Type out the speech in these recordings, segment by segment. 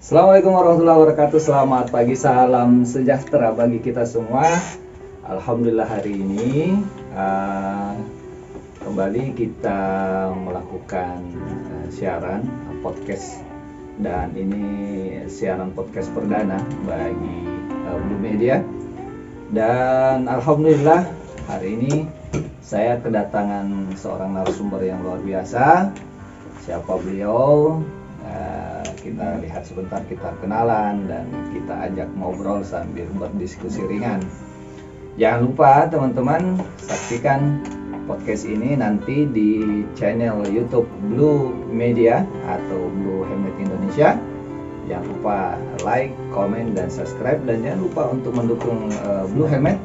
Assalamualaikum warahmatullahi wabarakatuh. Selamat pagi, salam sejahtera bagi kita semua. Alhamdulillah hari ini kembali kita melakukan siaran podcast, dan ini siaran podcast perdana bagi Blue Media. Dan alhamdulillah hari ini saya kedatangan seorang narasumber yang luar biasa. Siapa beliau? Kita lihat sebentar, kita kenalan dan kita ajak ngobrol sambil berdiskusi ringan. Jangan lupa teman-teman saksikan podcast ini nanti di channel YouTube Blue Media atau Blue Helmet Indonesia. Jangan lupa like, comment, dan subscribe, dan jangan lupa untuk mendukung Blue Helmet.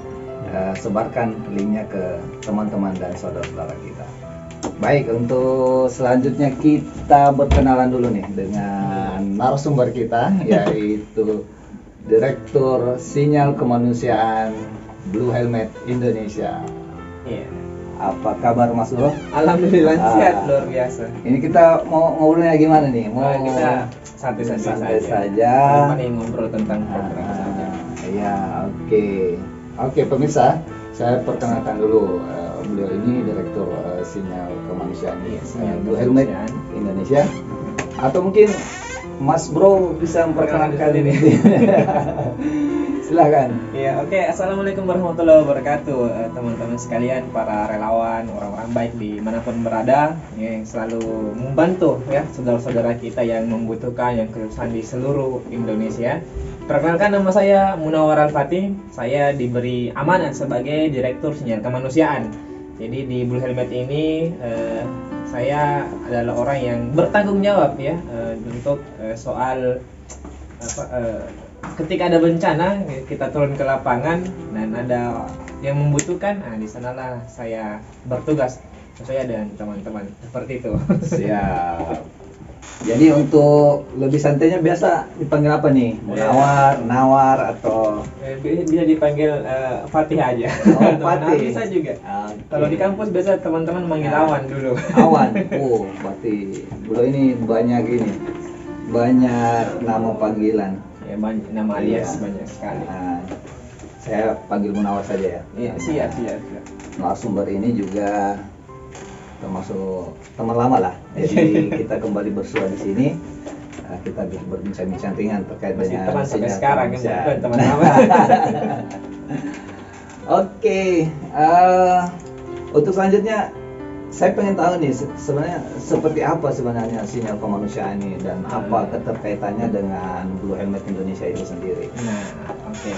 Sebarkan linknya ke teman-teman dan saudara-saudara kita. Baik, untuk selanjutnya kita berkenalan dulu nih dengan narasumber kita, yaitu Direktur Sinyal Kemanusiaan Blue Helmet Indonesia. Iya. Apa kabar Mas Bro? Alhamdulillah sehat, luar biasa. Ini kita mau ngobrolnya gimana nih? Kita santai saja. Nih ngobrol tentang program saja. Iya, oke pemirsa, saya perkenalkan dulu. Beliau ini Direktur Sinyal Kemanusiaan Blue Helmet Indonesia. Atau mungkin Mas Bro bisa memperkenalkan ini. Silakan. Iya, oke. Assalamualaikum warahmatullahi wabarakatuh, teman-teman sekalian, para relawan, orang-orang baik dimanapun berada, yang selalu membantu ya saudara-saudara kita yang membutuhkan, yang kesusahan di seluruh Indonesia. Perkenalkan, nama saya Munawar Al-Fatih. Saya diberi amanah sebagai Direktur Sinyal Kemanusiaan. Jadi di Blue Helmet ini saya adalah orang yang bertanggung jawab ya untuk soal ketika ada bencana kita turun ke lapangan dan ada yang membutuhkan, di sanalah saya bertugas saya dan teman-teman seperti itu. Siap. Jadi untuk lebih santainya biasa dipanggil apa nih? Munawar, Nawar, atau bisa dipanggil Fatih aja. Oh, Fatih. Bisa juga. Okay. Kalau di kampus biasa teman-teman manggil Awan dulu. Awan. Oh, berarti beliau ini banyak nama panggilan. Ya, banyak nama alias banyak sekali. Saya panggil Munawar saja ya. Iya, siap. Narasumber ini juga termasuk teman lama lah. Jadi kita kembali bersua di sini. Kita bisa berbincang-bincang ringan terkait dengan teman sampai sekarang kan teman lama. Oke. Untuk selanjutnya saya pengen tahu nih sebenarnya seperti apa sebenarnya sinyal kemanusiaan ini dan apa keterkaitannya dengan Blue Helmet Indonesia itu sendiri. Nah, oke.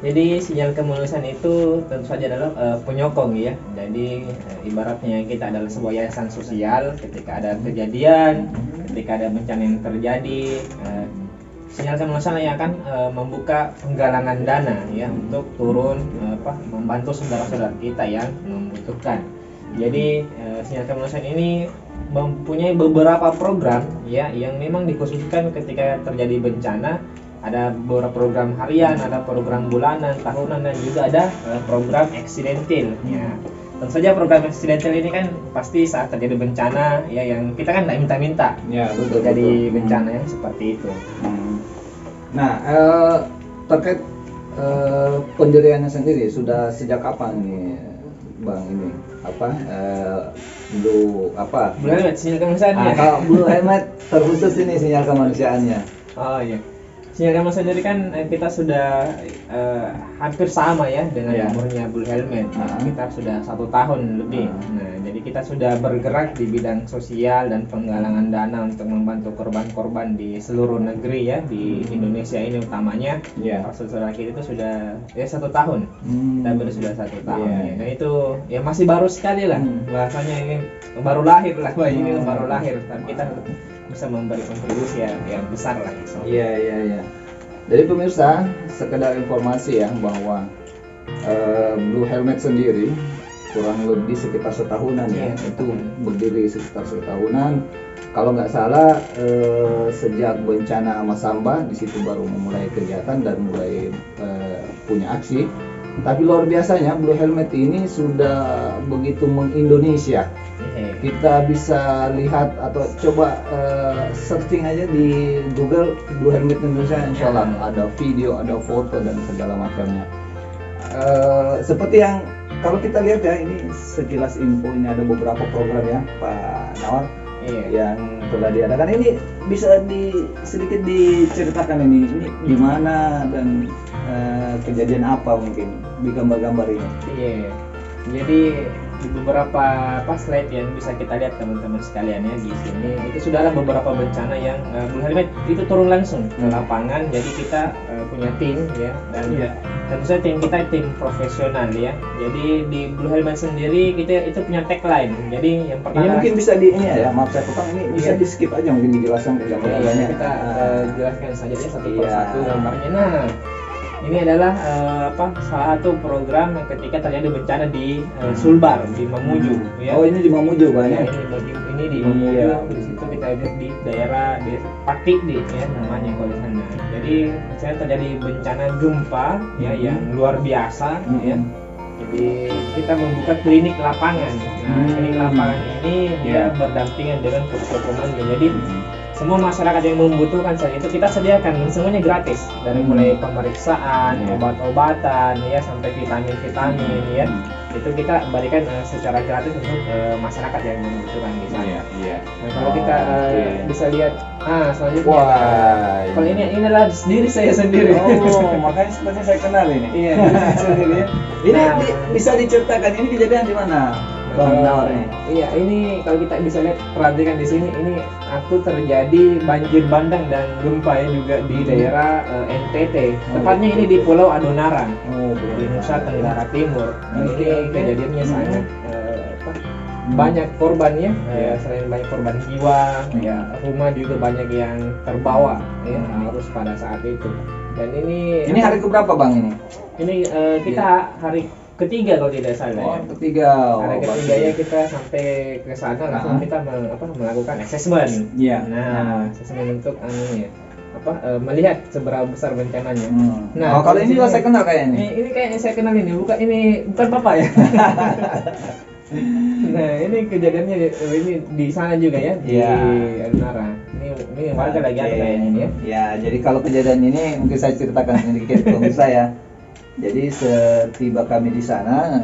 Jadi sinyal kemanusiaan itu tentu saja adalah penyokong ya. Jadi ibaratnya kita adalah sebuah yayasan sosial. Ketika ada kejadian, ketika ada bencana yang terjadi, sinyal kemanusiaan yang akan membuka penggalangan dana ya untuk turun membantu saudara-saudara kita yang membutuhkan. Jadi sinyal kemanusiaan ini mempunyai beberapa program ya yang memang dikhususkan ketika terjadi bencana. Ada beberapa program harian, ada program bulanan, tahunan, dan juga ada program accidental. Ya, tentu saja program accidental ini kan pasti saat terjadi bencana ya yang kita kan tidak minta-minta. Ya, betul. Jadi bencana yang seperti itu. Nah, terkait pendiriannya sendiri sudah sejak kapan nih, Bang? Ini Blue Helmet sinyal kemanusiaan. Kalau Blue Helmet terkhusus ini sinyal kemanusiaannya. Oh iya. Sinyal kemanusiaan sendiri kan kita sudah hampir sama ya dengan umurnya Blue Helmet. Kita sudah 1 tahun lebih. Nah, jadi kita sudah bergerak di bidang sosial dan penggalangan dana untuk membantu korban-korban di seluruh negeri ya, di Indonesia ini utamanya. Saudara kita itu sudah 1 tahun. Kita sudah 1 tahun ya. Dan itu ya masih baru sekali lah. Bahasanya ini baru lahir lah, ini baru lahir. Tapi kita bisa memberi kontribusi yang besar lah. Iya. Jadi pemirsa, sekedar informasi ya bahwa Blue Helmet sendiri kurang lebih sekitar setahunan ya. Itu berdiri sekitar setahunan. Kalau nggak salah sejak bencana Masamba di situ baru memulai kegiatan dan mulai punya aksi. Tapi luar biasanya Blue Helmet ini sudah begitu mengindonesia. kita bisa lihat atau coba searching aja di Google Blue Helmet Indonesia, insya Allah ada video, ada foto dan segala macamnya. Seperti yang kalau kita lihat ya, ini sekilas info, ini ada beberapa program ya Pak Nawar yang telah diadakan. Ini bisa sedikit diceritakan ini di mana dan kejadian apa mungkin di gambar-gambar ini. Iya. Jadi di beberapa slide yang bisa kita lihat teman-teman sekalian ya, di sini itu sudah ada beberapa bencana yang Blue Helmet itu turun langsung ke lapangan. Jadi kita punya tim ya, dan tentu saja tim kita tim profesional ya. Jadi di Blue Helmet sendiri kita itu punya tagline. Jadi yang pertama ini mungkin bisa maaf saya potong, ini bisa di skip aja mungkin dijelaskan ke gambar-gambarnya. Kita jelaskan saja ya satu persatu gambarnya. Nah, ini adalah salah satu program yang ketika terjadi bencana di Sulbar di Mamuju ya. Oh, ini di Mamuju Pak ya. Ini di Mamuju. Di situ kita lihat di daerah di Pati ya namanya kalau di sana. Jadi saya terjadi bencana gempa ya yang luar biasa ya. Jadi kita membuka klinik lapangan. Nah, klinik lapangan ini dia berdampingan dengan posko komando. Jadi semua masyarakat yang membutuhkan saat itu kita sediakan semuanya gratis, dari mulai pemeriksaan, obat-obatan ya sampai vitamin-vitamin ya. Itu kita berikan secara gratis untuk masyarakat yang membutuhkan di sana. Nah, kalau kita bisa lihat selanjutnya. Kalau ini adalah diri saya sendiri. Oh, makanya sebenarnya saya kenal ini. Iya, diri saya sendiri. Ini bisa diceritakan ini kejadian di mana? Bang Nawar ini. Iya, ini kalau kita bisa lihat, perhatikan di sini, ini aku terjadi banjir bandang dan gempa ya juga di daerah NTT. Tepatnya ini di Pulau Adonara, di Nusa Tenggara Timur. Ini kejadiannya sangat banyak korbannya, selain banyak korban jiwa, ya rumah juga banyak yang terbawa ya arus pada saat itu. Dan ini hari keberapa Bang ini? Ini kita hari ketiga kalau tidak salah. Ketiga. Hari ketiganya kita sampai ke sana langsung kita melakukan assessment. Nah, assessment untuk melihat seberapa besar bencananya. Nah, kalau ini juga saya kenal kayaknya. Ini kayaknya saya kenal ini, bukan Bapak ya. Nah, ini kejadiannya ini di sana juga ya, di Adonara. Ini warga lagi ada kayaknya ini ya. Ya, jadi kalau kejadian ini mungkin saya ceritakan sedikit ke pemirsa ya. Jadi setiba kami di sana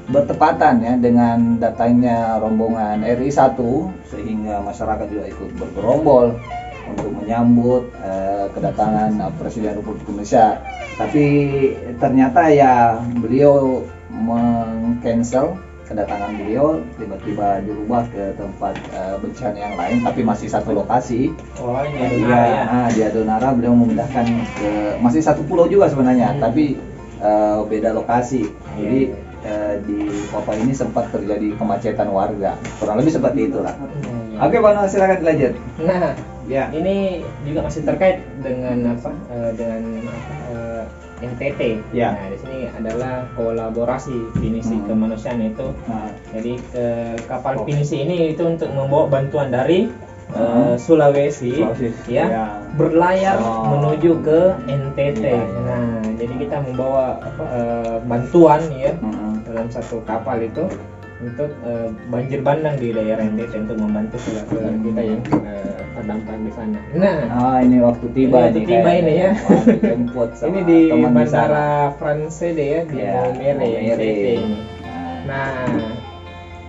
bertepatan ya dengan datangnya rombongan RI 1, sehingga masyarakat juga ikut bergerombol untuk menyambut kedatangan Presiden Republik Indonesia. Tapi ternyata ya beliau meng-cancel kedatangan beliau, tiba-tiba dirubah ke tempat bencana yang lain, tapi masih satu lokasi. Oh, ini Adonara ya. Di Adonara beliau memindahkan ke masih satu pulau juga sebenarnya, tapi beda lokasi. Jadi di Papua ini sempat terjadi kemacetan warga, kurang lebih seperti itulah. Oke, Pak Noah, silakan dilanjut. Nah, ini juga masih terkait dengan NTT. Nah, di sini adalah kolaborasi pinisi kemanusiaan itu. Jadi kapal pinisi ini itu untuk membawa bantuan dari Sulawesi ya, berlayar menuju ke NTT. Nah, jadi kita membawa bantuan ya dalam satu kapal itu untuk banjir bandang di daerah NTT untuk membantu saudara kita yang terdampak di sana. Nah, ini waktu tiba ini ya. Ini di teman Bandara Fransede ya, di Maumere ini.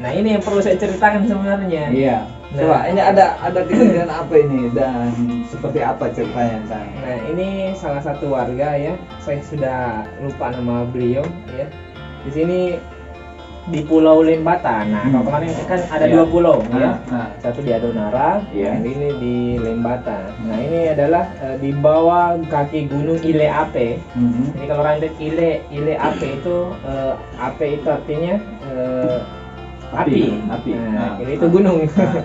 Nah, ini yang perlu saya ceritakan sebenarnya. Iya. Coba, ini ada kejadian apa ini dan seperti apa ceritanya sana? Nah, ini salah satu warga ya. Saya sudah lupa nama beliau ya. Di sini di Pulau Lembata. Nah, kalau kemarin kan ada dua pulau ya. Satu di Adonara, yang ini di Lembata. Nah, ini adalah di bawah kaki gunung Ile Ape. Jadi kalau orang lihat Ile Ape itu Ape itu artinya api. Nah, itu gunung.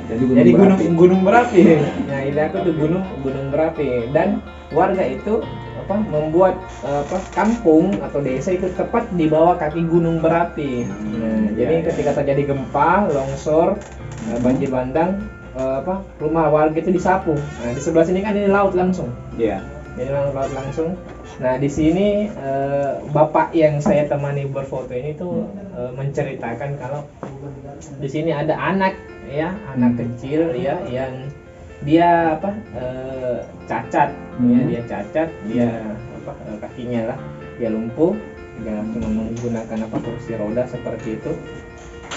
Jadi gunung berapi. Nah, Ile Ape itu gunung berapi, dan warga itu membuat kampung atau desa itu tepat di bawah kaki gunung berapi. Nah, jadi ketika terjadi gempa, longsor, banjir bandang, rumah warga itu disapu. Nah, di sebelah sini kan ini laut langsung. Jadi laut langsung. Nah di sini bapak yang saya temani berfoto ini tuh menceritakan kalau di sini ada anak ya, anak kecil ya yang dia cacat ya, dia cacat, dia kakinya lah dia lumpuh, dia cuma menggunakan kursi roda seperti itu.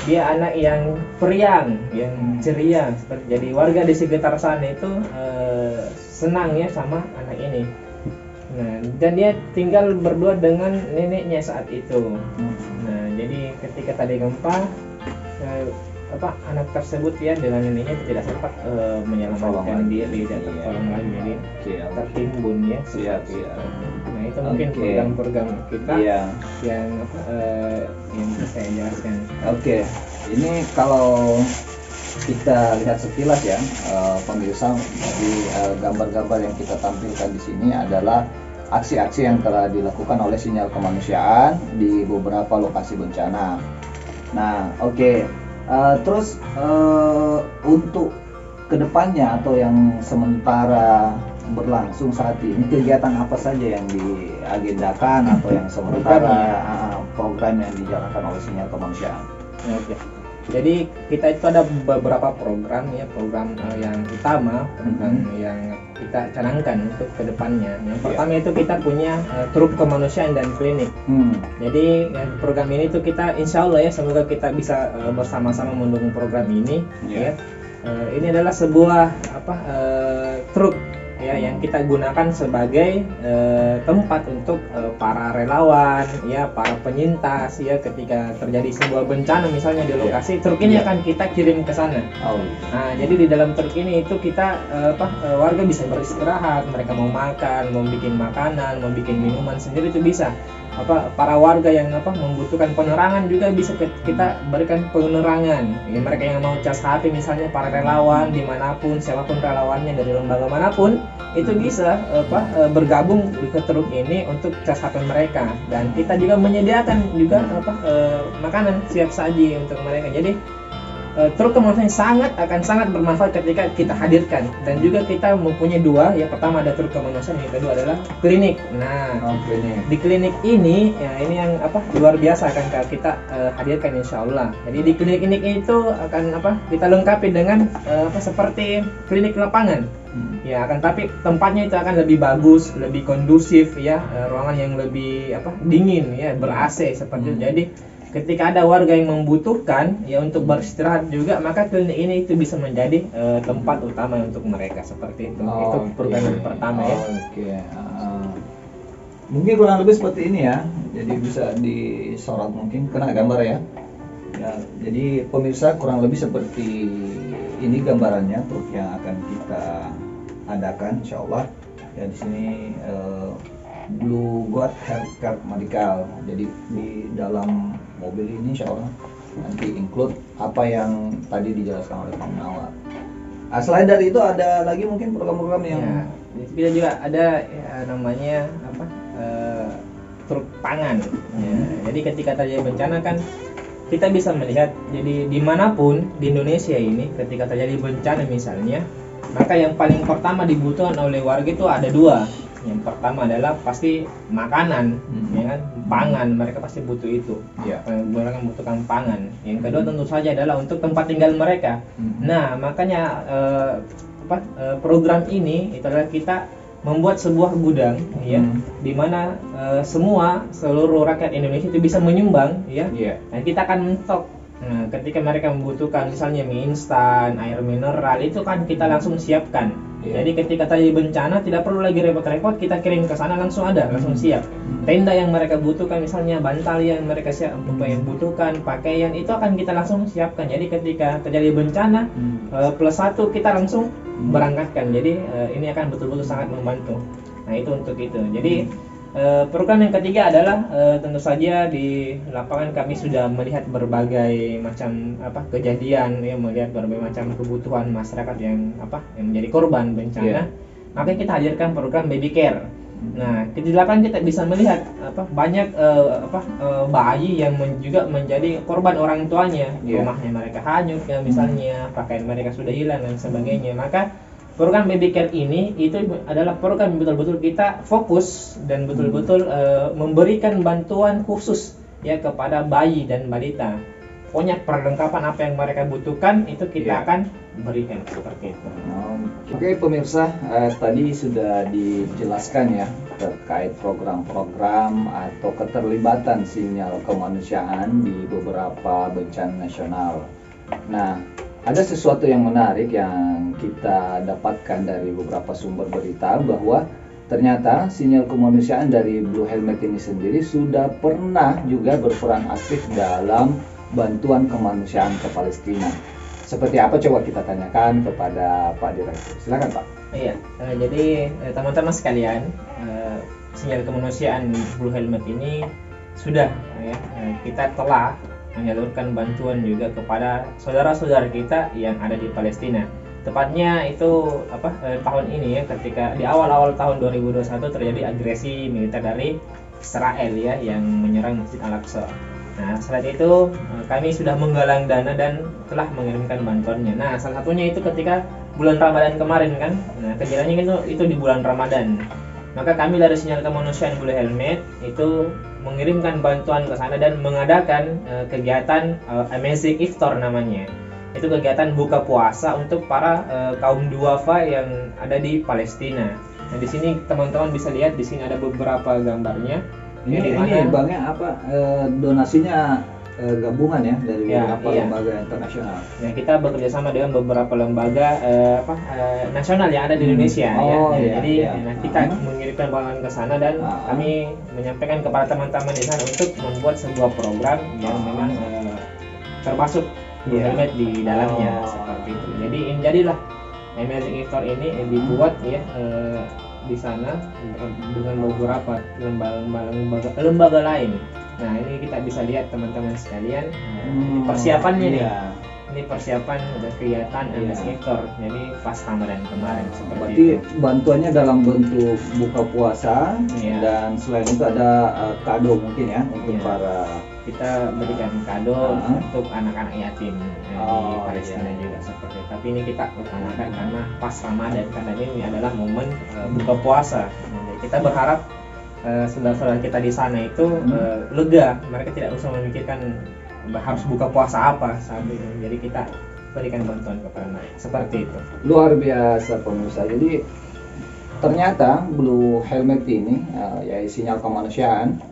Dia anak yang periang, yang ceria, jadi warga di sekitar sana itu senang ya sama anak ini. Nah, dan dia tinggal berdua dengan neneknya saat itu. Nah, jadi ketika tadi gempa, anak tersebut ya dengan neneknya tidak sempat menyelamatkan diri dan tertolong lagi, jadi tertimbun ya. Siap. Nah, itu mungkin program-program kita yang bisa saya jelaskan. Oke, ini kalau kita lihat sekilas ya, pemirsa, di gambar-gambar yang kita tampilkan di sini adalah aksi-aksi yang telah dilakukan oleh Sinyal Kemanusiaan di beberapa lokasi bencana. Nah, terus untuk kedepannya atau yang sementara berlangsung saat ini, kegiatan apa saja yang diagendakan atau yang sementara program yang dijalankan oleh Sinyal Kemanusiaan? Oke. Jadi kita itu ada beberapa program ya, program yang utama, program yang kita canangkan untuk kedepannya. Yang pertama itu kita punya truk kemanusiaan dan klinik. Jadi program ini tuh kita insya Allah ya, semoga kita bisa bersama-sama mendukung program ini. Ya. Ini adalah sebuah truk ya yang kita gunakan sebagai tempat untuk para relawan ya, para penyintas ya, ketika terjadi sebuah bencana misalnya di lokasi, truk ini akan kita kirim ke sana. Nah, jadi di dalam truk ini itu kita warga bisa beristirahat, mereka mau makan, mau bikin makanan, mau bikin minuman sendiri itu bisa. Para warga yang membutuhkan penerangan juga bisa kita berikan penerangan ya, mereka yang mau cas HP misalnya, para relawan dimanapun, siapapun relawannya dari lembaga manapun itu bisa bergabung ke truk ini untuk cas HP mereka. Dan kita juga menyediakan juga makanan siap saji untuk mereka. Jadi truk kemanusiaan akan sangat bermanfaat ketika kita hadirkan. Dan juga kita mempunyai dua, yang pertama ada truk kemanusiaan, yang kedua adalah klinik. Nah, di klinik ini ya, ini yang luar biasa akan kita hadirkan insya Allah. Jadi di klinik itu akan kita lengkapi dengan seperti klinik lapangan. Ya, akan tapi tempatnya itu akan lebih bagus, lebih kondusif ya, ruangan yang lebih dingin ya, ber-AC seperti itu. Jadi ketika ada warga yang membutuhkan ya untuk beristirahat juga, maka klinik ini itu bisa menjadi tempat utama untuk mereka seperti itu. Itu program yang pertama ya. Mungkin kurang lebih seperti ini ya. Jadi bisa disorot mungkin kena gambar ya. Jadi pemirsa kurang lebih seperti ini gambarannya truk yang akan kita adakan insyaallah. Ya di sini Blue God Healthcare Medical. Jadi di dalam mobil ini insyaallah nanti include apa yang tadi dijelaskan oleh Pak Munawar. Selain dari itu ada lagi mungkin program-program yang kita juga ada namanya truk pangan. Jadi ketika terjadi bencana kan kita bisa melihat, jadi dimanapun di Indonesia ini ketika terjadi bencana misalnya, maka yang paling pertama dibutuhkan oleh warga itu ada dua. Yang pertama adalah pasti makanan, ya kan, pangan, mereka pasti butuh itu. Mereka membutuhkan pangan. Yang kedua tentu saja adalah untuk tempat tinggal mereka. Nah, makanya program ini itu adalah kita membuat sebuah gudang, ya, di mana seluruh rakyat Indonesia itu bisa menyumbang, ya. Nah, kita akan mentok. Nah, ketika mereka membutuhkan misalnya mie instan, air mineral, itu kan kita langsung siapkan. Jadi ketika terjadi bencana tidak perlu lagi repot-repot, kita kirim ke sana langsung ada, langsung siap. Tenda yang mereka butuhkan misalnya, bantal yang mereka butuhkan, pakaian itu akan kita langsung siapkan. Jadi ketika terjadi bencana +1 kita langsung berangkatkan. Jadi ini akan betul-betul sangat membantu. Nah, itu untuk itu. Jadi program yang ketiga adalah tentu saja di lapangan kami sudah melihat berbagai macam kejadian, ya, melihat berbagai macam kebutuhan masyarakat yang menjadi korban bencana. Maka kita hadirkan program baby care. Nah, di lapangan kita bisa melihat banyak bayi yang juga menjadi korban orang tuanya, rumahnya mereka hanyut ya misalnya, pakaian mereka sudah hilang dan sebagainya. Maka program baby care ini itu adalah program yang betul-betul kita fokus dan betul-betul memberikan bantuan khusus ya kepada bayi dan balita. Pokoknya perlengkapan apa yang mereka butuhkan itu kita akan berikan seperti itu. Oke pemirsa, tadi sudah dijelaskan ya terkait program-program atau keterlibatan sinyal kemanusiaan di beberapa bencana nasional. Nah, ada sesuatu yang menarik yang kita dapatkan dari beberapa sumber berita bahwa ternyata sinyal kemanusiaan dari Blue Helmet ini sendiri sudah pernah juga berperan aktif dalam bantuan kemanusiaan ke Palestina. Seperti apa coba kita tanyakan kepada Pak Direktur. Silakan Pak. Iya, jadi teman-teman sekalian, sinyal kemanusiaan Blue Helmet ini sudah kita telah menyalurkan bantuan juga kepada saudara-saudara kita yang ada di Palestina. Tepatnya itu tahun ini ya, ketika di awal-awal tahun 2021 terjadi agresi militer dari Israel ya yang menyerang Masjid Al-Aqsa. Nah, setelah itu kami sudah menggalang dana dan telah mengirimkan bantuannya. Nah, salah satunya itu ketika bulan Ramadan kemarin kan. Nah, kejadiannya itu di bulan Ramadan. Maka kami dari sinyal kemanusiaan Blue Helmet itu mengirimkan bantuan ke sana dan mengadakan kegiatan Amazing Iftar namanya. Itu kegiatan buka puasa untuk para kaum duafa yang ada di Palestina. Nah, di sini teman-teman bisa lihat di sini ada beberapa gambarnya. Ini banknya donasinya gabungan ya dari beberapa lembaga internasional. Nah, kita bekerja sama dengan beberapa lembaga nasional yang ada di Indonesia Jadi kita mengirimkan bantuan ke sana dan kami menyampaikan kepada teman-teman di sana untuk membuat sebuah program yang memang termasuk Blue Helmet di dalamnya seperti itu. Jadi jadilah Amazing Iftar ini dibuat di sana dengan beberapa lembaga lain. Nah, ini kita bisa lihat teman-teman sekalian persiapannya nih. Ini persiapan udah kegiatan Amazing Iftar. Jadi pas Ramadan kemarin seperti berarti itu. Bantuannya dalam bentuk buka puasa dan selain itu ada kado mungkin ya untuk para kita berikan kado untuk anak-anak yatim di Palestina juga seperti itu. Tapi ini kita utamakan karena pas Ramadan karena ini adalah momen buka puasa. Jadi kita berharap saudara-saudara kita di sana itu lega, mereka tidak usah memikirkan harus buka puasa apa saat ini. Jadi kita berikan bantuan kepada mereka seperti itu. Luar biasa pemirsa. Jadi ternyata Blue Helmet ini ya sinyal kemanusiaan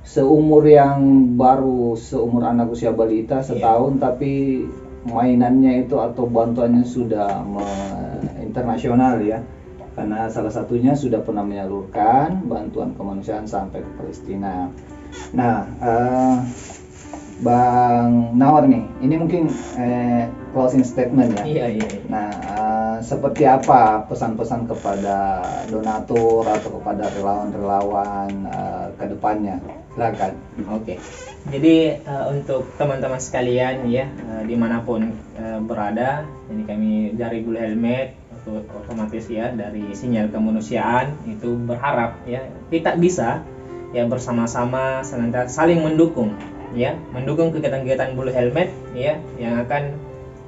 seumur anak usia balita setahun tapi mainannya itu atau bantuannya sudah internasional ya, karena salah satunya sudah pernah menyalurkan bantuan kemanusiaan sampai ke Palestina. Nah, Bang Nawar nih, ini mungkin closing statement ya. Iya. Nah, seperti apa pesan-pesan kepada donatur atau kepada relawan-relawan ke depannya? Silakan. Oke. Jadi untuk teman-teman sekalian ya dimanapun berada, ini kami dari Blue Helmet otomatis ya dari sinyal kemanusiaan itu berharap ya kita bisa ya bersama-sama senantiasa saling mendukung kegiatan-kegiatan Blue Helmet ya yang akan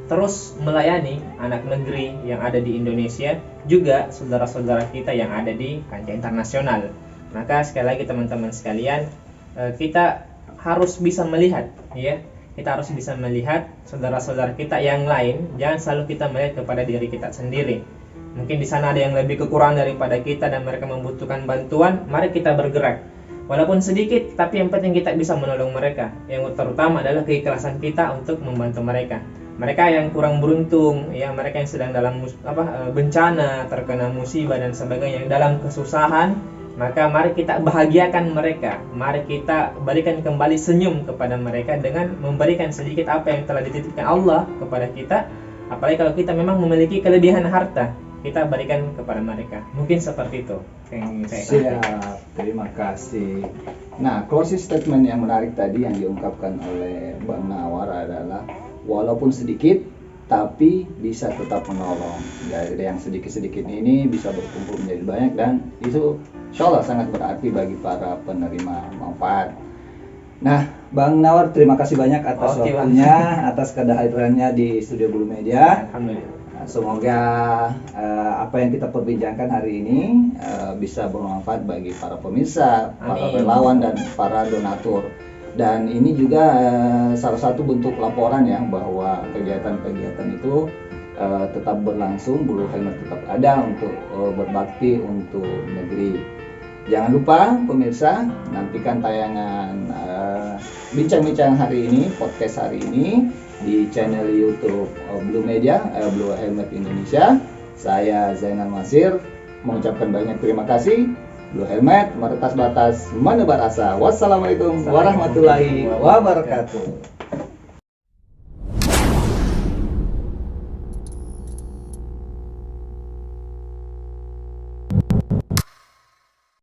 terus melayani anak negeri yang ada di Indonesia juga saudara-saudara kita yang ada di kancah internasional. Maka sekali lagi teman-teman sekalian kita harus bisa melihat saudara-saudara kita yang lain, jangan selalu kita melihat kepada diri kita sendiri. Mungkin di sana ada yang lebih kekurangan daripada kita dan mereka membutuhkan bantuan, mari kita bergerak. Walaupun sedikit, tapi yang penting kita bisa menolong mereka. Yang terutama adalah keikhlasan kita untuk membantu mereka. Mereka yang kurang beruntung, ya mereka yang sedang dalam bencana, terkena musibah dan sebagainya, yang dalam kesusahan, maka mari kita bahagiakan mereka. Mari kita berikan kembali senyum kepada mereka dengan memberikan sedikit apa yang telah dititipkan Allah kepada kita. Apalagi kalau kita memang memiliki kelebihan harta, kita berikan kepada mereka. Mungkin seperti itu yang saya sampaikan. Siap, terima kasih. Nah, closing statement yang menarik tadi yang diungkapkan oleh Bang Nawar adalah walaupun sedikit tapi bisa tetap menolong. Dari yang sedikit-sedikit ini bisa berkumpul menjadi banyak dan itu insya Allah sangat berarti bagi para penerima manfaat. Nah, Bang Nawar terima kasih banyak atas waktunya, atas kehadirannya di Studio Blue Media. Alhamdulillah. Semoga apa yang kita perbincangkan hari ini bisa bermanfaat bagi para pemirsa, para Amin. relawan dan para donatur. Dan ini juga salah satu bentuk laporan ya bahwa kegiatan-kegiatan itu tetap berlangsung, Blue Helmet tetap ada untuk berbakti untuk negeri. Jangan lupa pemirsa, nantikan tayangan bincang-bincang hari ini, podcast hari ini di channel YouTube Blue Media, Blue Helmet Indonesia. Saya Zainal Masir mengucapkan banyak terima kasih. Blue Helmet meretas batas, menebar asa. Wassalamualaikum warahmatullahi wabarakatuh.